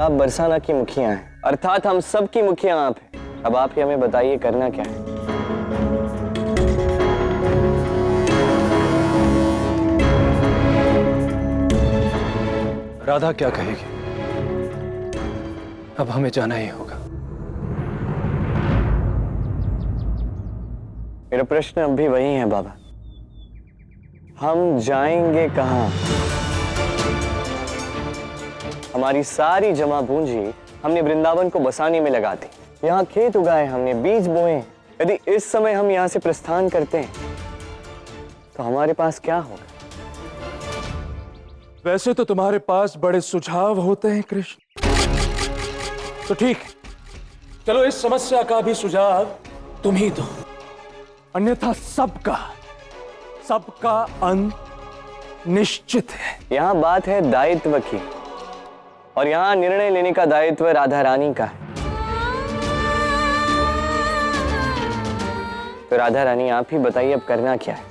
आप बरसाना की मुखिया हैं, अर्थात हम सब की मुखिया आप हैं। अब आप ही हमें बताइए करना क्या है। राधा क्या कहेगी, अब हमें जाना ही होगा। मेरा प्रश्न अब भी वही है बाबा, हम जाएंगे कहां? हमारी सारी जमा पूंजी हमने वृंदावन को बसाने में लगा दी, यहाँ खेत उगाए, हमने बीज बोए। यदि इस समय हम यहाँ से प्रस्थान करते हैं तो हमारे पास क्या होगा? वैसे तो तुम्हारे पास बड़े सुझाव होते हैं कृष्ण, तो ठीक, चलो इस समस्या का भी सुझाव तुम ही दो, अन्यथा सबका अंत निश्चित है। यहाँ बात है दायित्व की, और यहाँ निर्णय लेने का दायित्व राधा रानी का है। तो राधा रानी आप ही बताइए अब करना क्या है?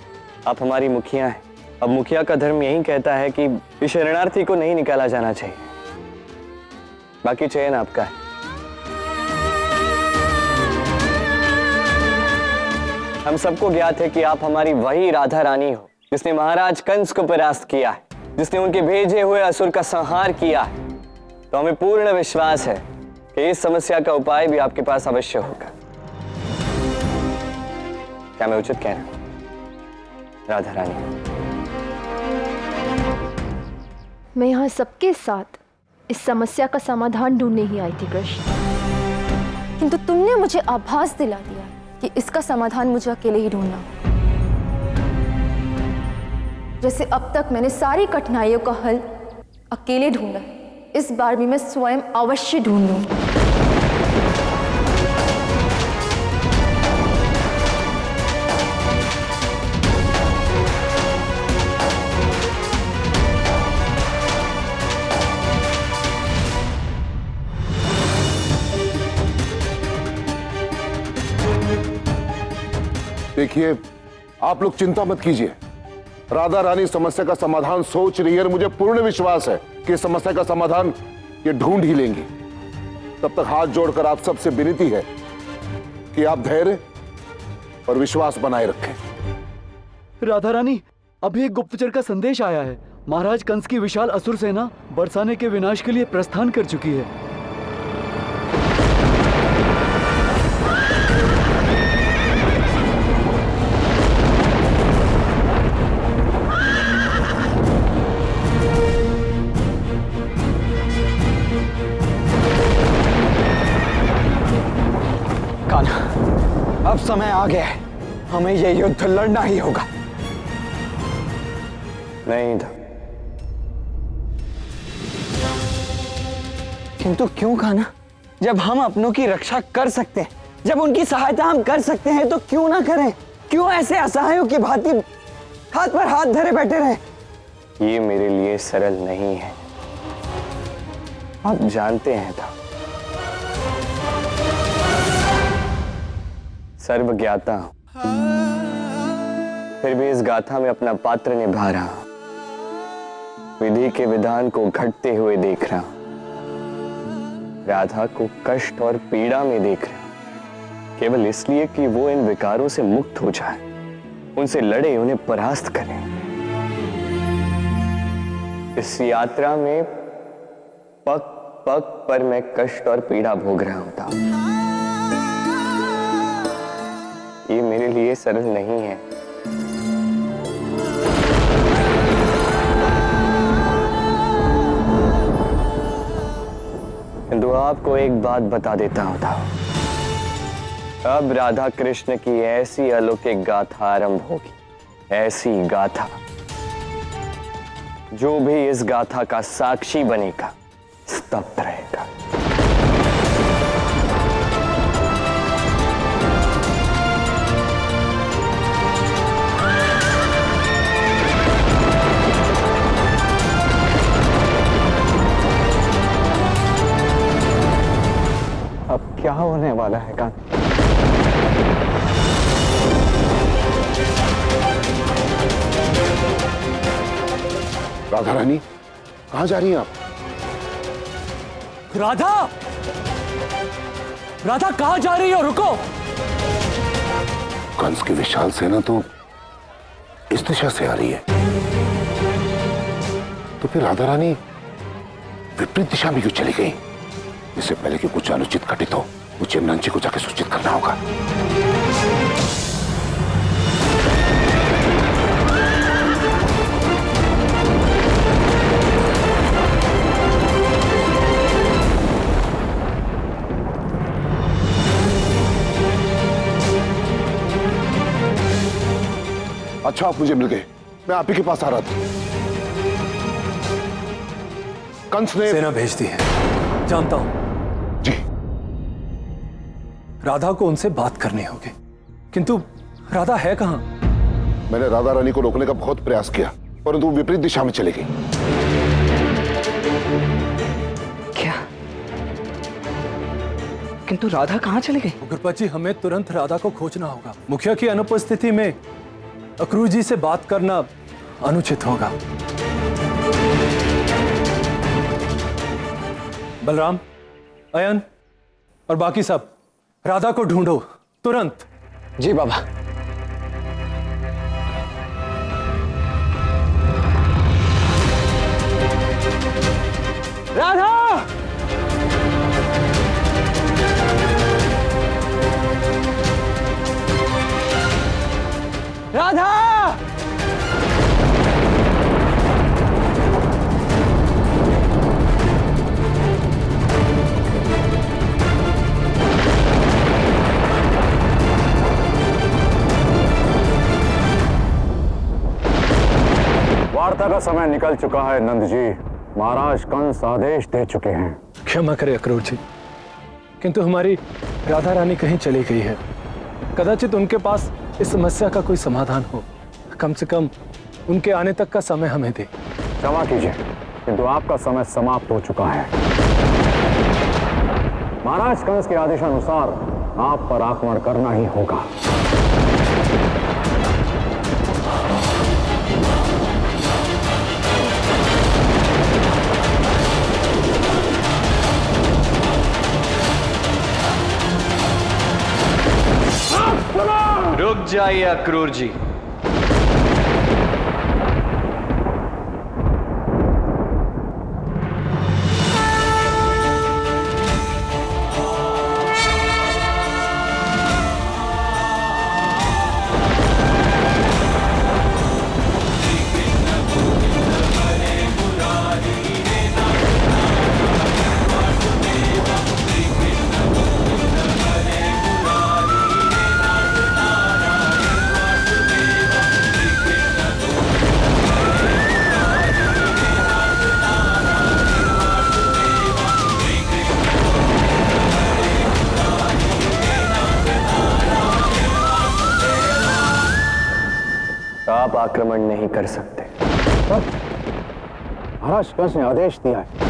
आप हमारी मुखिया हैं। अब मुखिया का धर्म यही कहता है कि इस शरणार्थी को नहीं निकाला जाना चाहिए, बाकी चयन आपका है। हम सबको ज्ञात है कि आप हमारी वही राधा रानी हो जिसने महाराज कंस को परास्त किया है, जिसने उनके भेजे हुए असुर का संहार किया है। तो हमें पूर्ण विश्वास है कि इस समस्या का उपाय भी आपके पास अवश्य होगा। क्या मैं उचित कह रहा हूं राधा रानी? मैं यहाँ सबके साथ इस समस्या का समाधान ढूंढने ही आई थी कृष्ण, किंतु तुमने मुझे आभास दिला दिया कि इसका समाधान मुझे अकेले ही ढूंढना। जैसे अब तक मैंने सारी कठिनाइयों का हल अकेले ढूंढा, इस बार भी मैं स्वयं अवश्य ढूंढूंगी। देखिए, आप लोग चिंता मत कीजिए, राधा रानी समस्या का समाधान सोच रही है और मुझे पूर्ण विश्वास है कि इस समस्या का समाधान ये ढूंढ ही लेंगी। तब तक हाथ जोड़कर आप सबसे विनती है कि आप धैर्य और विश्वास बनाए रखें। राधा रानी, अभी एक गुप्तचर का संदेश आया है। महाराज कंस की विशाल असुर सेना बरसाने के विनाश के लिए प्रस्थान कर चुकी है। अब समय आ गया है, हमें यह युद्ध लड़ना ही होगा। नहीं था, किंतु क्यों कान्हा? जब हम अपनों की रक्षा कर सकते हैं, जब उनकी सहायता हम कर सकते हैं, तो क्यों ना करें? क्यों ऐसे असहायों की भांति हाथ पर हाथ धरे बैठे रहे? ये मेरे लिए सरल नहीं है, आप जानते हैं था। सर्वज्ञाता हूं, फिर भी इस गाथा में अपना पात्र निभा रहा हूं। विधि के विधान को घटते हुए देख रहा हूं, राधा को कष्ट और पीड़ा में देख रहा हूं, केवल इसलिए कि वो इन विकारों से मुक्त हो जाए, उनसे लड़े, उन्हें परास्त करे। इस यात्रा में पग पग पर मैं कष्ट और पीड़ा भोग रहा होता। ये मेरे लिए सरल नहीं है। किंतु आपको एक बात बता देता होता, अब राधा कृष्ण की ऐसी अलौकिक गाथा आरंभ होगी, ऐसी गाथा, जो भी इस गाथा का साक्षी बनेगा स्तब्ध रहेगा। अब क्या होने वाला है कान? राधा रानी, कहां जा रही हैं आप? राधा, राधा कहां जा रही हो? रुको। कंस की विशाल सेना तो इस दिशा से आ रही है, तो फिर राधा रानी विपरीत दिशा में क्यों चली गई? इससे पहले कि कुछ अनुचित घटित हो, मुझे यमुना जी को जाके सूचित करना होगा। अच्छा, आप मुझे मिल गए। मैं आप ही के पास आ रहा था। कंस ने सेना भेज दी है, जानता हूं। जी, राधा को उनसे बात करनी होगी, किंतु राधा है कहां? मैंने राधा रानी को रोकने का बहुत प्रयास किया, परंतु वो विपरीत दिशा में चली गई। क्या? किंतु राधा कहां चली गई? उग्रपति जी, हमें तुरंत राधा को खोजना होगा। मुखिया की अनुपस्थिति में अक्रूर जी से बात करना अनुचित होगा। बलराम, अयन और बाकी सब राधा को ढूंढो तुरंत। जी बाबा। राधा! राधा! वार्ता का समय निकल चुका है नंद जी। महाराज कंस आदेश दे चुके हैं। क्षमा करें अक्रूर जी, किंतु हमारी राधा रानी कहीं चली गई है। कदाचित उनके पास इस समस्या का कोई समाधान हो। कम से कम उनके आने तक का समय हमें दे। क्षमा कीजिए, किंतु आपका समय समाप्त हो चुका है। महाराज कंस के आदेशानुसार आप पर आक्रमण करना ही होगा। रुक जाइए अक्रूर जी। आप आक्रमण नहीं कर सकते। महाराज कंस ने आदेश दिया है।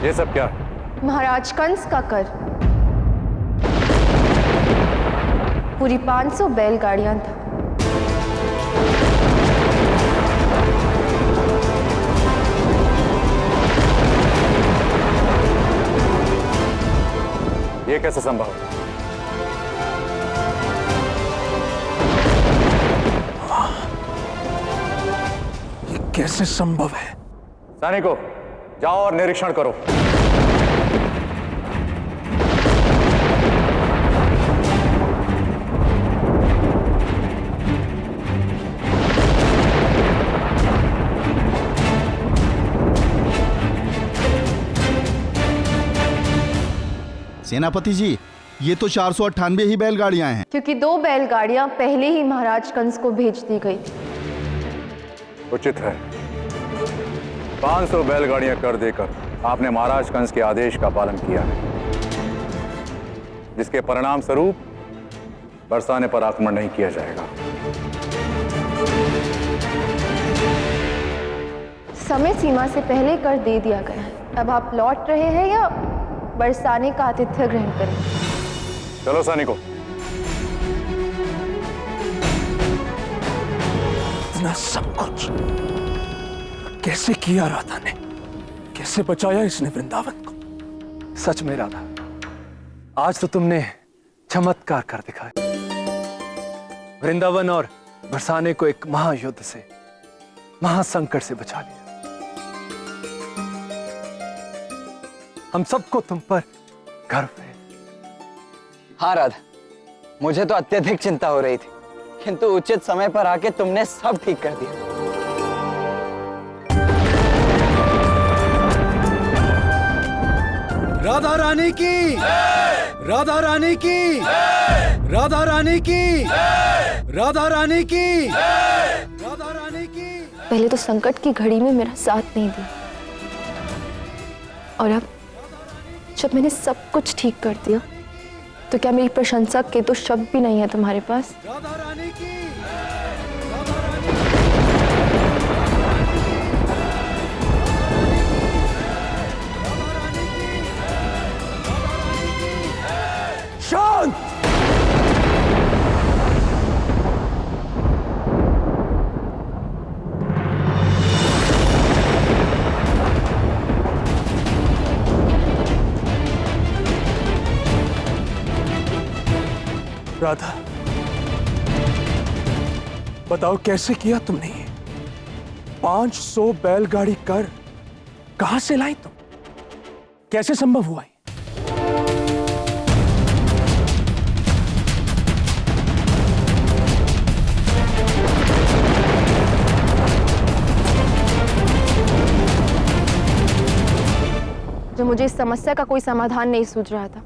ये सब क्या? महाराज कंस का कर। पूरी 500 बैलगाड़ियां था। ये कैसे संभव है? ये कैसे संभव है? सैनिकों, जाओ और निरीक्षण करो। सेनापति जी, ये तो 498 ही बैलगाड़ियां हैं। क्योंकि 2 बैलगाड़ियां पहले ही महाराज कंस को भेज दी गई थी। उचित है। 500 बैलगाड़ियां कर देकर आपने महाराज कंस के आदेश का पालन किया है, जिसके परिणाम स्वरूप बरसाने पर आक्रमण नहीं किया जाएगा। समय सीमा से पहले कर दे दिया गया है। अब आप लौट रहे हैं या बरसाने का आतिथ्य ग्रहण करें? चलो सैनिकों। इतना सब कुछ कैसे किया राधा ने? कैसे बचाया इसने वृंदावन को? सच में राधा, आज तो तुमने चमत्कार कर दिखाया। वृंदावन और बरसाने को एक महायुद्ध से, महासंकट से बचा लिया। हम सबको तुम पर गर्व है। हाँ राधा, मुझे तो अत्यधिक चिंता हो रही थी, किंतु उचित समय पर आके तुमने सब ठीक कर दिया। राधा रानी की, राधा रानी की, राधा रानी की, राधा रानी की, राधा रानी की। पहले तो संकट की घड़ी में मेरा साथ नहीं दिया, और अब जब मैंने सब कुछ ठीक कर दिया तो क्या मेरी प्रशंसा के तो शब्द भी नहीं है तुम्हारे पास? राधा रानी की, शांत! राधा, बताओ कैसे किया तुमने ये? 500 बैलगाड़ी कर कहां से लाई तुम? कैसे संभव हुआ ये? जब मुझे इस समस्या का कोई समाधान नहीं सूझ रहा था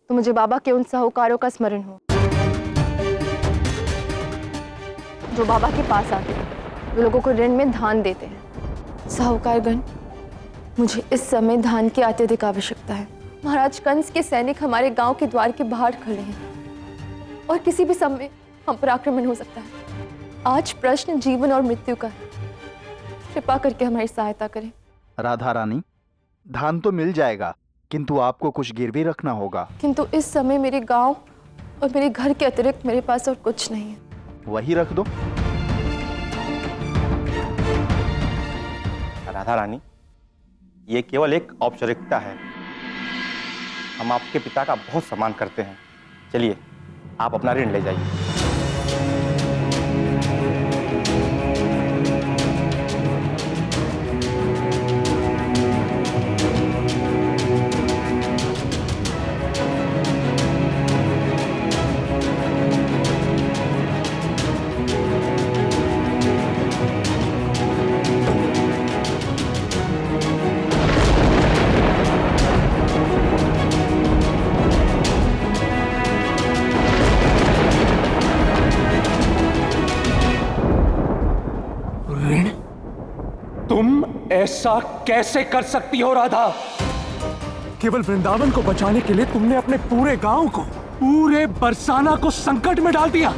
तो मुझे बाबा के उन साहूकारों का स्मरण हुआ जो बाबा के पास आते हैं, जो लोगों को ऋण में धान देते हैं। साहूकारगण, मुझे इस समय धान की अत्यधिक आवश्यकता है। महाराज कंस के सैनिक हमारे गांव के द्वार के बाहर खड़े हैं और किसी भी समय हम पर आक्रमण हो सकता है। आज प्रश्न जीवन और मृत्यु का है। कृपा करके हमारी सहायता करें। राधा रानी, धान तो मिल जाएगा, किंतु आपको कुछ गिरवी रखना होगा। किंतु इस समय मेरे गांव और मेरे घर के अतिरिक्त मेरे पास और कुछ नहीं है। वही रख दो। राधा रानी, ये केवल एक औपचारिकता है। हम आपके पिता का बहुत सम्मान करते हैं। चलिए, आप अपना ऋण ले जाइए। तुम ऐसा कैसे कर सकती हो राधा? केवल वृंदावन को बचाने के लिए तुमने अपने पूरे गांव को, पूरे बरसाना को संकट में डाल दिया।